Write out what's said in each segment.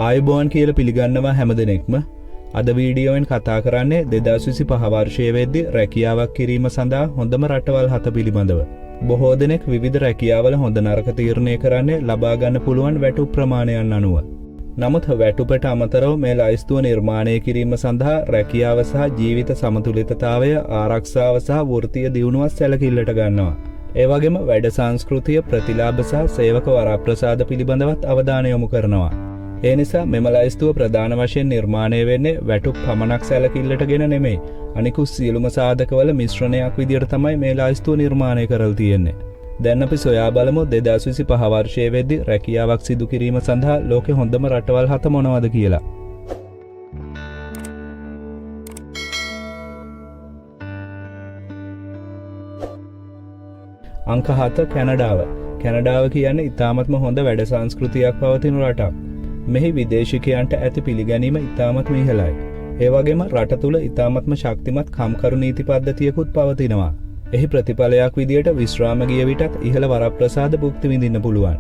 ආයුබෝවන් කියලා පිළිගන්නවා හැමදෙනෙක්ම. අද වීඩියෝවෙන් කතා කරන්නේ 2025 වර්ෂයේ වෙද්දී රැකියාවක් කිරීම සඳහා හොඳම රටවල් 7 පිළිබඳව. බොහෝ දෙනෙක් විවිධ රැකියාවල හොඳ නරක තීරණය කරන්නේ ලබා ගන්න පුළුවන් වැටුප් ප්‍රමාණයන් අනුව. නමුත් වැටුපට අමතරව මේ ලයිස්තුව නිර්මාණය කිරීම සඳහා රැකියාව සහ ජීවිත සමතුලිතතාවය, ආරක්ෂාව සහ වෘත්තීය දියුණුව සැලකිල්ලට ගන්නවා. ඒ වගේම වැඩ සංස්කෘතිය, ප්‍රතිලාභ සහ සේවක වරප්‍රසාද පිළිබඳවත් අවධානය යොමු කරනවා. ඒ නිසා මෙම ලයිස්තුව ප්‍රධාන වශයෙන් නිර්මාණය වෙන්නේ වැටුප් පමණක් සැලකිල්ලටගෙන නෙමෙයි. අනිකුත් සියලුම සාධකවල මිශ්‍රණයක් විදියට තමයි මේ ලයිස්තුව නිර්මාණය කරලා තියෙන්නේ. දැන් අපි සොයා බලමු 2025 වර්ෂයේ වෙද්දී රැකියාවක් සිදු කිරීම සඳහා ලෝකේ හොඳම රටවල් 7 මොනවද කියලා. අංක 7 කැනඩාව. කැනඩාව කියන්නේ ඉතාමත්ම හොඳ වැඩ සංස්කෘතියක් පවතින රටක්. මෙහි විදේශිකයන්ට ඇති පිළිගැනීම ඉතාමත්ම ඉහළයි. ඒ වගේම රට තුළ ඉතාමත්ම ශක්තිමත් කම්කරු නීති පද්ධතියකුත් පවතිනවා. එහි ප්‍රතිඵලයක් විදියට විශ්‍රාම ගිය විටත් ඉහළ වරප්‍රසාද භුක්ති විඳින්න පුළුවන්.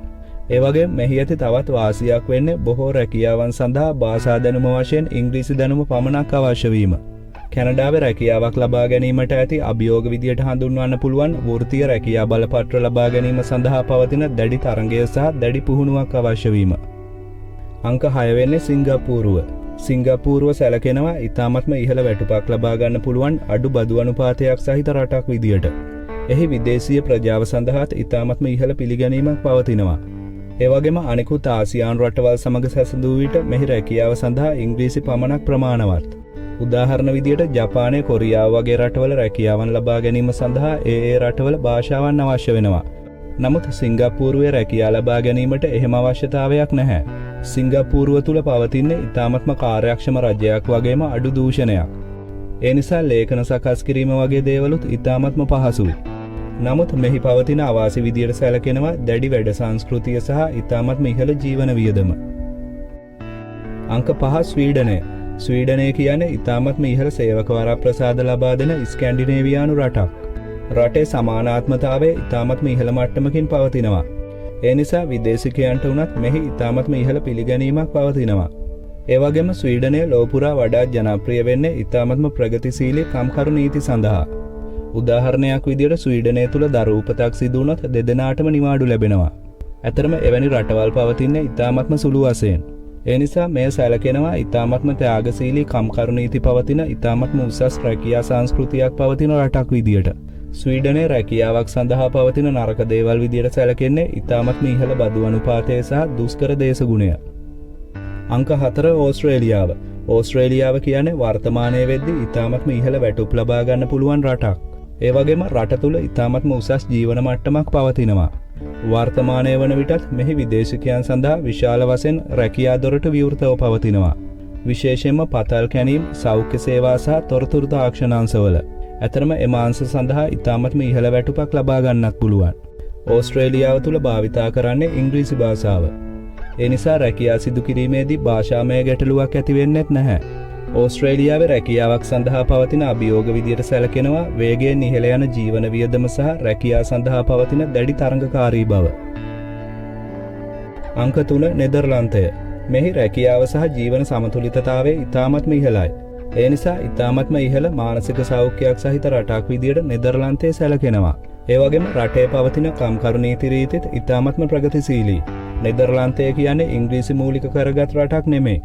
ඒ වගේම මෙහි ඇති තවත් වාසියක් වෙන්නේ බොහෝ රැකියාවන් සඳහා භාෂා දැනුම වශයෙන් ඉංග්‍රීසි දැනුම පමණක් අවශ්‍ය වීම. කැනඩාවේ රැකියාවක් ලබා ගැනීමට ඇති අභියෝග විදියට හඳුන්වන්න පුළුවන් වෘත්තීය රැකියා බලපත්‍ර ලබා ගැනීම සඳහා පවතින දැඩි තරඟය සහ දැඩි පුහුණුවක් අවශ්‍ය වීම. අංක 6 වෙන්නේ සිංගප්පූරුව. සිංගප්පූරුව සැලකෙනවා ඉතාමත්ම ඉහළ වැටුපක් ලබා ගන්න පුළුවන් අඩු බදු අනුපාතයක් සහිත රටක් විදියට. එහි විදේශීය ප්‍රජාව සඳහාත් ඉතාමත්ම ඉහළ පිළිගැනීමක් පවතිනවා. ඒ වගේම අනෙකුත් ආසියානු රටවල් සමග සැසඳූ විට මෙහි රැකියාව සඳහා ඉංග්‍රීසි පමණක් ප්‍රමාණවත්. උදාහරණ විදියට ජපානය, කොරියාව වගේ රටවල රැකියාවන් ලබා ගැනීම සඳහා ඒ රටවල භාෂාවන් අවශ්‍ය වෙනවා. නමුත් සිංගප්පූරුවේ රැකියා ලබා ගැනීමට එහෙම අවශ්‍යතාවයක් නැහැ. සිංගප්පූරුව තුළ පවතින්නේ ඉතාමත්ම කාර්යක්ෂම රජයක් වගේම අඩු දූෂණයක්. ඒ නිසා ලේඛන සකස් කිරීම වගේ දේවලුත් ඉතාමත්ම පහසුයි. නමුත් මෙහි පවතින අවාසි විදියට සැලකෙනවා දැඩි වැඩ සංස්කෘතිය සහ ඉතාමත්ම ඉහළ ජීවන වියදම. අංක 5 ස්වීඩනය. ස්වීඩනය කියන්නේ ඉතාමත්ම ඉහළ සේවක වරප්‍රසාද ලබා දෙන ස්කැන්ඩිනේවියානු රටක්. රටේ සමානාත්මතාවය ඉතාමත්ම ඉහළ මට්ටමකින් පවතිනවා. ඒ නිසා විදේශිකයන්ට වුණත් මෙහි ඉතාමත්ම ඉහළ පිළිගැනීමක් පවතිනවා. ඒ වගේම ස්වීඩනය ලෝපුරා වඩාත් ජනප්‍රිය වෙන්නේ ඉතාමත්ම ප්‍රගතිශීලී කම්කරු නීති සඳහා. උදාහරණයක් විදියට ස්වීඩනය තුළ දරු උපතක් සිදු වුණොත් දෙදෙනාටම නිවාඩු ලැබෙනවා. ඇතරම එවැනි රටවල් පවතින්නේ ඉතාමත්ම සුළු වශයෙන්. ඒ නිසා මේ සැලකෙනවා ඉතාමත්ම ත්‍යාගශීලී කම්කරු නීති පවතින ඉතාමත්ම උසස් රැකියා සංස්කෘතියක් පවතින රටක් විදියට. ස්වීඩනයේ රැකියාවක් සඳහා පවතින නරක දේවල් විදියට සැලකෙන්නේ ඉතාමත්ම ඉහළ බදු අනුපාතය සහ දුෂ්කර දේශගුණය. අංක 4 ඕස්ට්‍රේලියාව. ඕස්ට්‍රේලියාව කියන්නේ වර්තමානයේ වෙද්දී ඉතාමත්ම ඉහළ වැටුප් ලබා ගන්න පුළුවන් රටක්. ඒ වගේම රට තුළ ඉතාමත්ම උසස් ජීවන මට්ටමක් පවතිනවා. වර්තමානයේ වන විටත් මෙහි විදේශිකයන් සඳහා විශාල වශයෙන් රැකියා දොරටු විවෘතව පවතිනවා. විශේෂයෙන්ම පතල් කැනීම්, සෞඛ්‍ය සේවා සහ තොරතුරු තාක්ෂණ අංශවල. ඇතරම එම අංශ සඳහා ඉතාමත්ම ඉහළ වැටුපක් ලබා ගන්නත් පුළුවන්. ඕස්ට්‍රේලියාව තුළ භාවිතා කරන්නේ ඉංග්‍රීසි භාෂාව. ඒ නිසා රැකියා සිදු කිරීමේදී භාෂාමය ගැටලුවක් ඇති වෙන්නේත් නැහැ. ඕස්ට්‍රේලියාවේ රැකියාවක් සඳහා පවතින අභියෝග විදියට සැලකෙනවා වේගයෙන් ඉහළ යන ජීවන වියදම සහ රැකියා සඳහා පවතින දැඩි තරඟකාරී බව. අංක 3 නෙදර්ලන්තය. මෙහි රැකියාව සහ ජීවන සමතුලිතතාවය ඉතාමත්ම ඉහළයි. ඒ නිසා ඉතාමත්ම ඉහළ මානසික සෞඛ්‍යයක් සහිත රටක් විදියට නෙදර්ලන්තය සැලකෙනවා. ඒ වගේම රටේ පවතින කම්කරු නීති රීතිත් ඉතාමත්ම ප්‍රගතිශීලී. නෙදර්ලන්තය කියන්නේ ඉංග්‍රීසි මූලික කරගත් රටක් නෙමෙයි.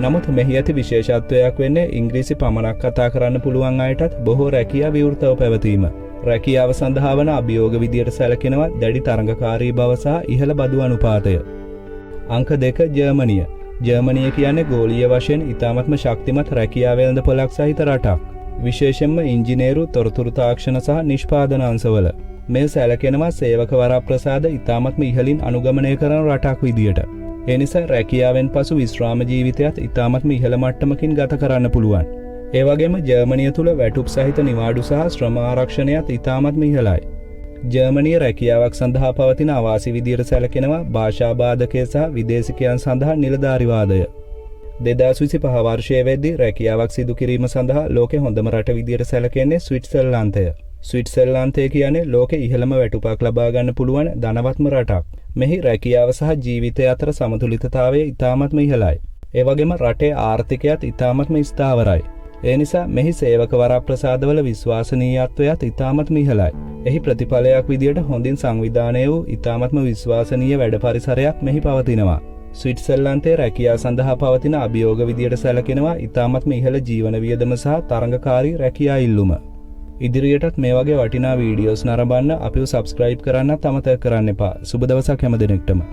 නමුත් මෙහි ඇති විශේෂත්වයක් වෙන්නේ ඉංග්‍රීසි පමණක් කතා කරන්න පුළුවන් අයටත් බොහෝ රැකියා විවෘතව පැවතීම. රැකියාව සඳහා වන අභියෝග විදියට සැලකෙනවා දැඩි තරඟකාරී බව සහ ඉහළ බදු අනුපාතය. අංක 2 ජර්මනිය. ජර්මනිය කියන්නේ ගෝලීය වශයෙන් ඉතාමත්ම ශක්තිමත් රැකියා වෙළඳපොළක් සහිත රටක්. විශේෂයෙන්ම ඉංජිනේරු, තොරතුරු තාක්ෂණ සහ නිෂ්පාදන අංශවල. මේ සැලකෙනවා සේවක වරප්‍රසාද ඉතාමත්ම ඉහළින් අනුගමනය කරන රටක් විදියට. ඒ නිසා රැකියාවෙන් පසු විශ්‍රාම ජීවිතයත් ඉතාමත්ම ඉහළ මට්ටමකින් ගත කරන්න පුළුවන්. ඒ වගේම ජර්මනිය තුළ වැටුප් සහිත නිවාඩු සහ ශ්‍රම ආරක්ෂණයත් ඉතාමත්ම ඉහළයි. ජර්මනිය රැකියාවක් සඳහා පවතින අවාසි විදියට සැලකෙනවා භාෂා බාධකය සහ විදේශිකයන් සඳහා නිලධාරිවාදය. 2025 වර්ෂයේ වෙද්දී රැකියාවක් සිදු කිරීම සඳහා ලෝකේ හොඳම රට විදියට සැලකෙන්නේ ස්විට්සර්ලන්තය. ස්විට්සර්ලන්තය කියන්නේ ලෝකේ ඉහළම වැටුපක් ලබා ගන්න පුළුවන් ධනවත්ම රටක්. මෙහි රැකියාව සහ ජීවිතය අතර සමතුලිතතාවය ඉතාමත්ම ඉහළයි. ඒ වගේම රටේ ආර්ථිකයත් ඉතාමත්ම ස්ථාවරයි. ඒ නිසා මෙහි සේවක වරප්‍රසාදවල විශ්වාසනීයත්වයත් ඉතාමත්ම ඉහළයි. එහි ප්‍රතිඵලයක් විදියට හොඳින් සංවිධානය වූ ඉතාමත්ම විශ්වාසනීය වැඩ පරිසරයක් මෙහි පවතිනවා. ස්විට්සර්ලන්තයේ රැකියා සඳහා පවතින අභියෝග විදියට සැලකෙනවා ඉතාමත්ම ඉහළ ජීවන වියදම සහ තරඟකාරී රැකියා ඉල්ලුම. ඉදිරියටත් මේ වගේ වටිනා වීඩියෝස් නරඹන්න අපිව සබ්ස්ක්‍රයිබ් කරන්නත් අමතක කරන්න එපා. සුබ දවසක් හැම දිනෙකටම.